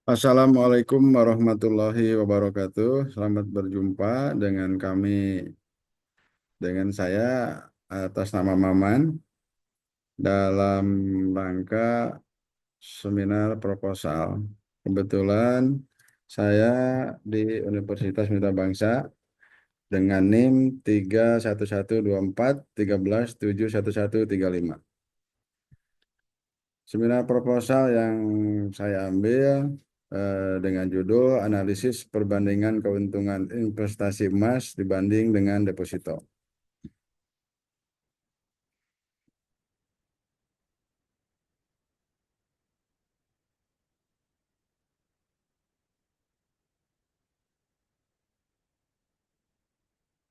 Assalamualaikum warahmatullahi wabarakatuh. Selamat berjumpa dengan kami, dengan saya atas nama Maman dalam rangka seminar proposal. Kebetulan saya di Universitas Mitra Bangsa dengan NIM 31124 13711135. Seminar proposal yang saya ambil dengan judul Analisis Perbandingan Keuntungan Investasi Emas dibanding dengan deposito.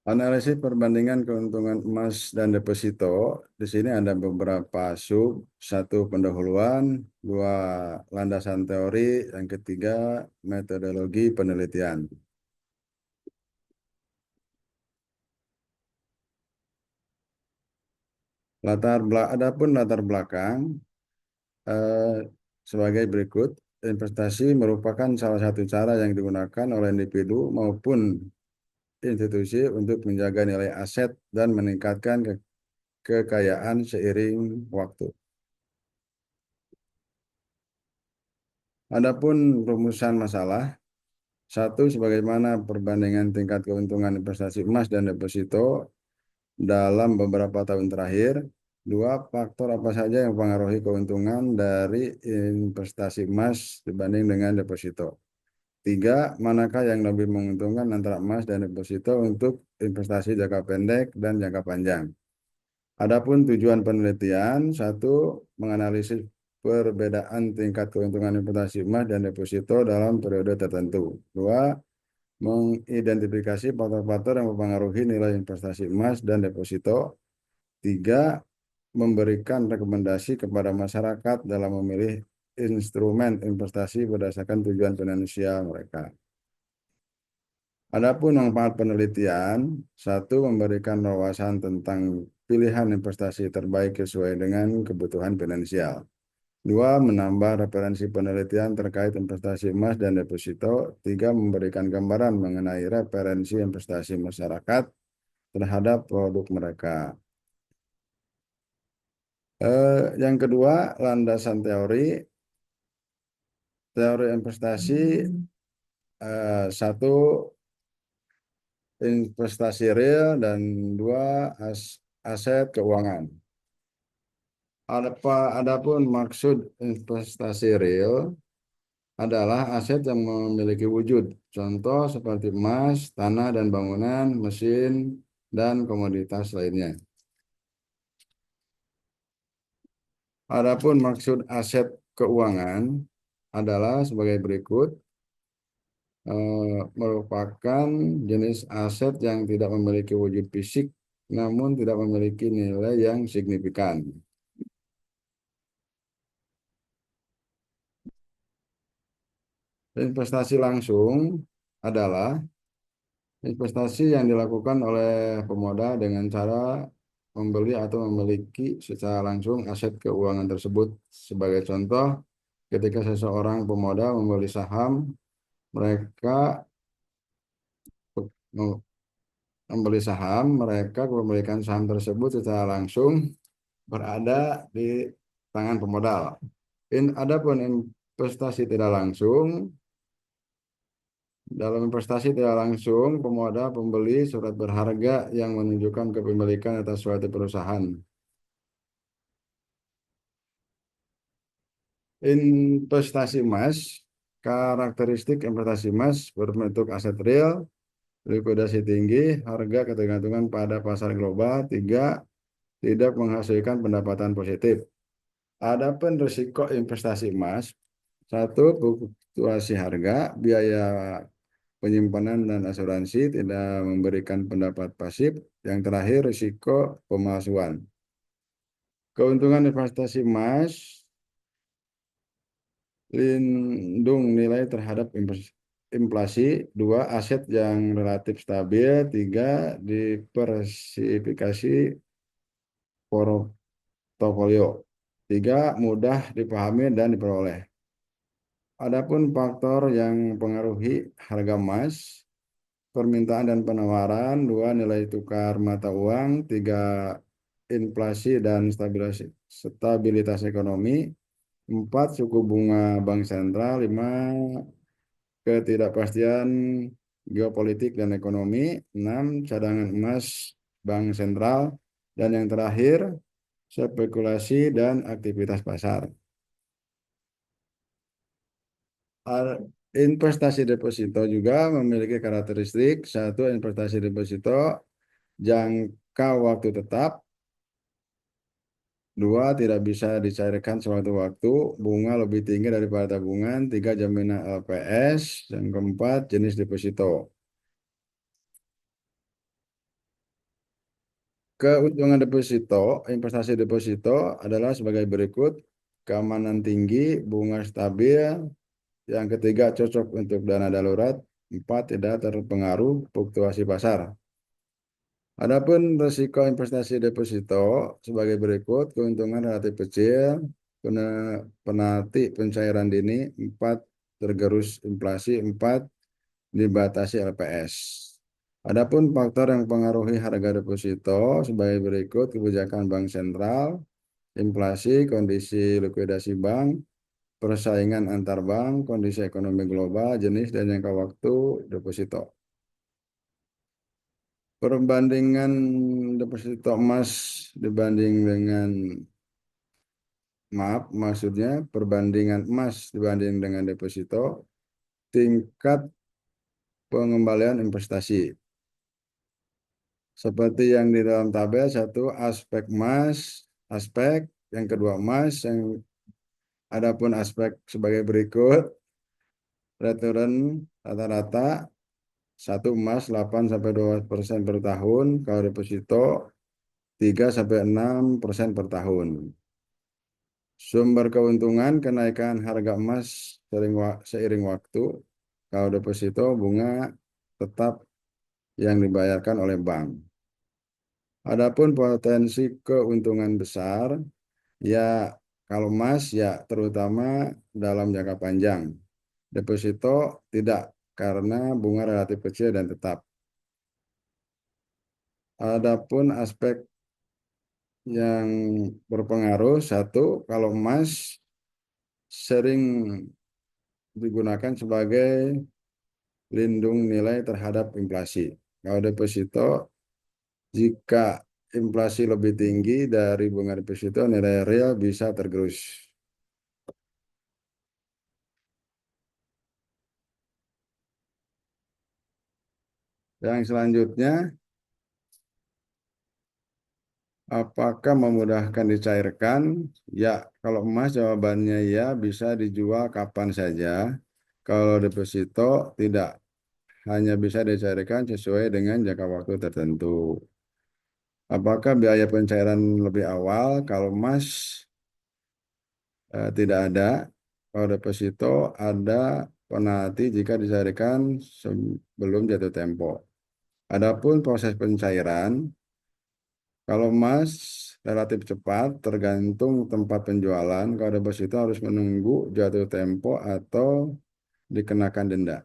Analisis perbandingan keuntungan emas dan deposito. Di sini ada beberapa sub, satu pendahuluan, dua landasan teori, yang ketiga metodologi penelitian. Adapun latar belakang eh, sebagai berikut. Investasi merupakan salah satu cara yang digunakan oleh individu maupun institusi untuk menjaga nilai aset dan meningkatkan kekayaan seiring waktu. Adapun rumusan masalah, satu, sebagaimana perbandingan tingkat keuntungan investasi emas dan deposito dalam beberapa tahun terakhir. Dua, faktor apa saja yang mempengaruhi keuntungan dari investasi emas dibanding dengan deposito. Tiga, manakah yang lebih menguntungkan antara emas dan deposito untuk investasi jangka pendek dan jangka panjang. Adapun tujuan penelitian, satu, menganalisis perbedaan tingkat keuntungan investasi emas dan deposito dalam periode tertentu. Dua, mengidentifikasi faktor-faktor yang mempengaruhi nilai investasi emas dan deposito. Tiga, memberikan rekomendasi kepada masyarakat dalam memilih instrumen investasi berdasarkan tujuan finansial mereka. Adapun manfaat penelitian, satu, memberikan wawasan tentang pilihan investasi terbaik sesuai dengan kebutuhan finansial. Dua, menambah referensi penelitian terkait investasi emas dan deposito. Tiga, memberikan gambaran mengenai referensi investasi masyarakat terhadap produk mereka. Yang kedua, landasan teori. Teori investasi, satu, investasi real, dan dua, aset keuangan. Adapun maksud investasi real adalah aset yang memiliki wujud, contoh seperti emas, tanah dan bangunan, mesin, dan komoditas lainnya. Adapun maksud aset keuangan adalah sebagai berikut. Merupakan jenis aset yang tidak memiliki wujud fisik namun tidak memiliki nilai yang signifikan. Investasi langsung adalah investasi yang dilakukan oleh pemodal dengan cara membeli atau memiliki secara langsung aset keuangan tersebut. Sebagai contoh, ketika seseorang pemodal membeli saham, mereka membeli saham, mereka kepemilikan saham tersebut secara langsung berada di tangan pemodal. Adapun investasi tidak langsung, dalam investasi tidak langsung, pemodal membeli surat berharga yang menunjukkan kepemilikan atas suatu perusahaan. Investasi emas, karakteristik investasi emas berbentuk aset real, likuidasi tinggi, harga ketergantungan pada pasar global. Tiga, tidak menghasilkan pendapatan positif. Adapun risiko investasi emas, satu, fluktuasi harga, biaya penyimpanan dan asuransi tidak memberikan pendapat pasif. Yang terakhir, risiko pemalsuan. Keuntungan investasi emas, lindung nilai terhadap inflasi. Dua, aset yang relatif stabil. Tiga, diversifikasi portofolio. Tiga, mudah dipahami dan diperoleh. Adapun faktor yang mempengaruhi harga emas, permintaan dan penawaran, dua, nilai tukar mata uang, tiga, inflasi dan stabilitas ekonomi, empat, suku bunga bank sentral, lima, ketidakpastian geopolitik dan ekonomi, enam, cadangan emas bank sentral, dan yang terakhir, spekulasi dan aktivitas pasar. Al- Investasi deposito juga memiliki karakteristik, satu, investasi deposito jangka waktu tetap, dua, tidak bisa dicairkan sewaktu-waktu, bunga lebih tinggi daripada tabungan, tiga, jaminan LPS, dan keempat, jenis deposito. Keuntungan deposito, investasi deposito adalah sebagai berikut: keamanan tinggi, bunga stabil, yang ketiga cocok untuk dana darurat, empat, tidak terpengaruh fluktuasi pasar. Adapun risiko investasi deposito sebagai berikut: keuntungan relatif kecil, penalti pencairan dini, empat, tergerus inflasi, empat, dibatasi LPS. Adapun faktor yang mempengaruhi harga deposito sebagai berikut: kebijakan bank sentral, inflasi, kondisi likuidasi bank, persaingan antar bank, kondisi ekonomi global, jenis dan jangka waktu deposito. Perbandingan deposito emas dibanding dengan, maaf, maksudnya perbandingan emas dibanding dengan deposito, tingkat pengembalian investasi. Seperti yang di dalam tabel, satu, aspek emas, aspek, yang kedua emas, yang adapun aspek sebagai berikut: return rata-rata, satu, emas 8 sampai 12% per tahun, kalau deposito 3 sampai 6% per tahun. Sumber keuntungan: kenaikan harga emas seiring waktu, kalau deposito bunga tetap yang dibayarkan oleh bank. Adapun potensi keuntungan besar, ya kalau emas ya terutama dalam jangka panjang. Deposito tidak, karena bunga relatif kecil dan tetap. Adapun aspek yang berpengaruh, satu, kalau emas sering digunakan sebagai lindung nilai terhadap inflasi. Kalau deposito, jika inflasi lebih tinggi dari bunga deposito, nilai real bisa tergerus. Yang selanjutnya, apakah memudahkan dicairkan? Ya, kalau emas jawabannya ya, bisa dijual kapan saja. Kalau deposito tidak, hanya bisa dicairkan sesuai dengan jangka waktu tertentu. Apakah biaya pencairan lebih awal? Kalau emas tidak ada. Kalau deposito ada penalti jika dicairkan sebelum jatuh tempo. Adapun proses pencairan, kalau emas relatif cepat, tergantung tempat penjualan. Kalau deposito harus menunggu jatuh tempo atau dikenakan denda.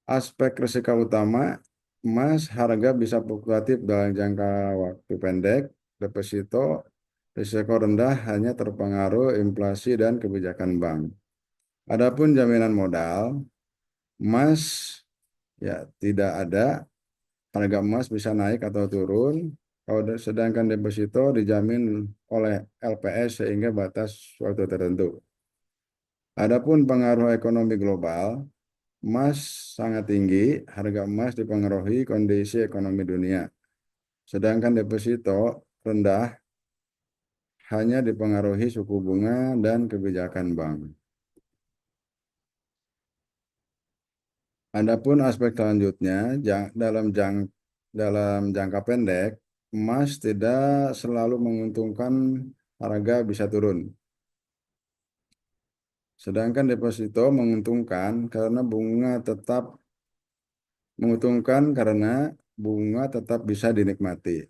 Aspek risiko utama, emas harga bisa fluktuatif dalam jangka waktu pendek. Deposito risiko rendah, hanya terpengaruh inflasi dan kebijakan bank. Adapun jaminan modal, emas ya tidak ada. Harga emas bisa naik atau turun. Sedangkan deposito dijamin oleh LPS sehingga batas waktu tertentu. Adapun pengaruh ekonomi global, emas sangat tinggi. Harga emas dipengaruhi kondisi ekonomi dunia. Sedangkan deposito rendah, hanya dipengaruhi suku bunga dan kebijakan bank. Adapun aspek selanjutnya, dalam jangka pendek, emas tidak selalu menguntungkan, harga bisa turun. Sedangkan deposito menguntungkan karena bunga tetap bisa dinikmati.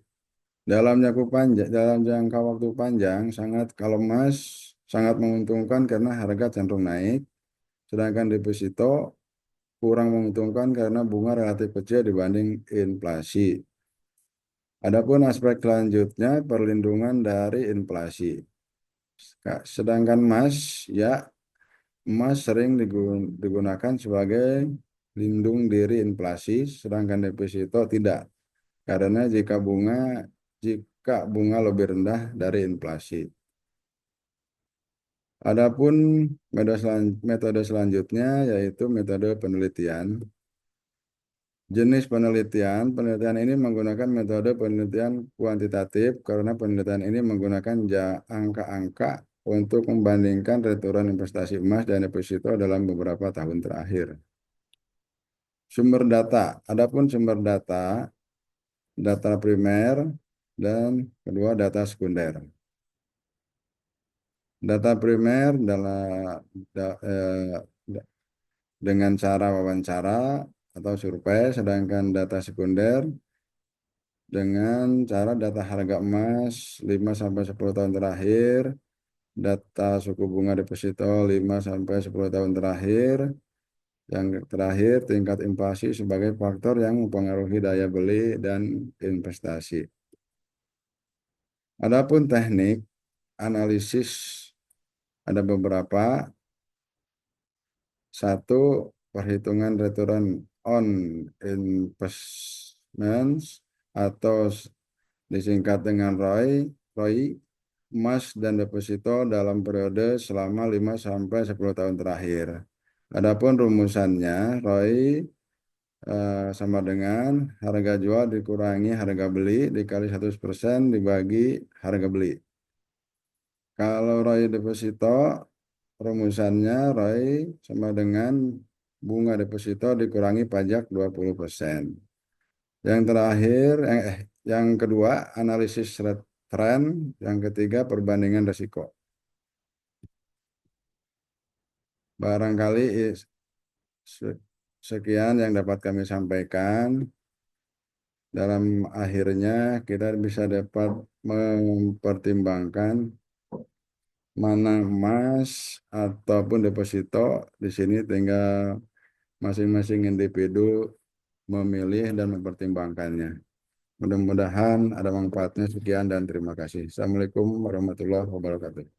Dalam jangka waktu panjang, kalau emas sangat menguntungkan karena harga cenderung naik, sedangkan deposito kurang menguntungkan karena bunga relatif kecil dibanding inflasi. Adapun aspek selanjutnya perlindungan dari inflasi. Sedangkan emas sering digunakan sebagai lindung diri inflasi, sedangkan deposito tidak. Karena jika bunga lebih rendah dari inflasi. Adapun metode selanjutnya yaitu metode penelitian. Jenis penelitian ini menggunakan metode penelitian kuantitatif karena penelitian ini menggunakan angka-angka untuk membandingkan return investasi emas dan deposito dalam beberapa tahun terakhir. Sumber data. Adapun sumber data primer dan kedua data sekunder. Data primer dengan cara wawancara atau survei, sedangkan data sekunder dengan cara data harga emas 5-10 tahun terakhir, data suku bunga deposito 5-10 tahun terakhir, yang terakhir tingkat inflasi sebagai faktor yang mempengaruhi daya beli dan investasi. Adapun teknik analisis ada beberapa. Satu, perhitungan return on investments atau disingkat dengan ROI, emas dan deposito dalam periode selama 5-10 tahun terakhir. Adapun rumusannya, ROI sama dengan harga jual dikurangi harga beli dikali 100% dibagi harga beli. Kalau ROI deposito, rumusannya ROI sama dengan bunga deposito dikurangi pajak 20%. Yang terakhir, yang kedua, analisis tren. Yang ketiga, perbandingan risiko. Barangkali sekian yang dapat kami sampaikan. Dalam akhirnya kita bisa dapat mempertimbangkan mana emas ataupun deposito. Di sini tinggal masing-masing individu memilih dan mempertimbangkannya. Mudah-mudahan ada manfaatnya. Sekian dan terima kasih. Assalamualaikum warahmatullahi wabarakatuh.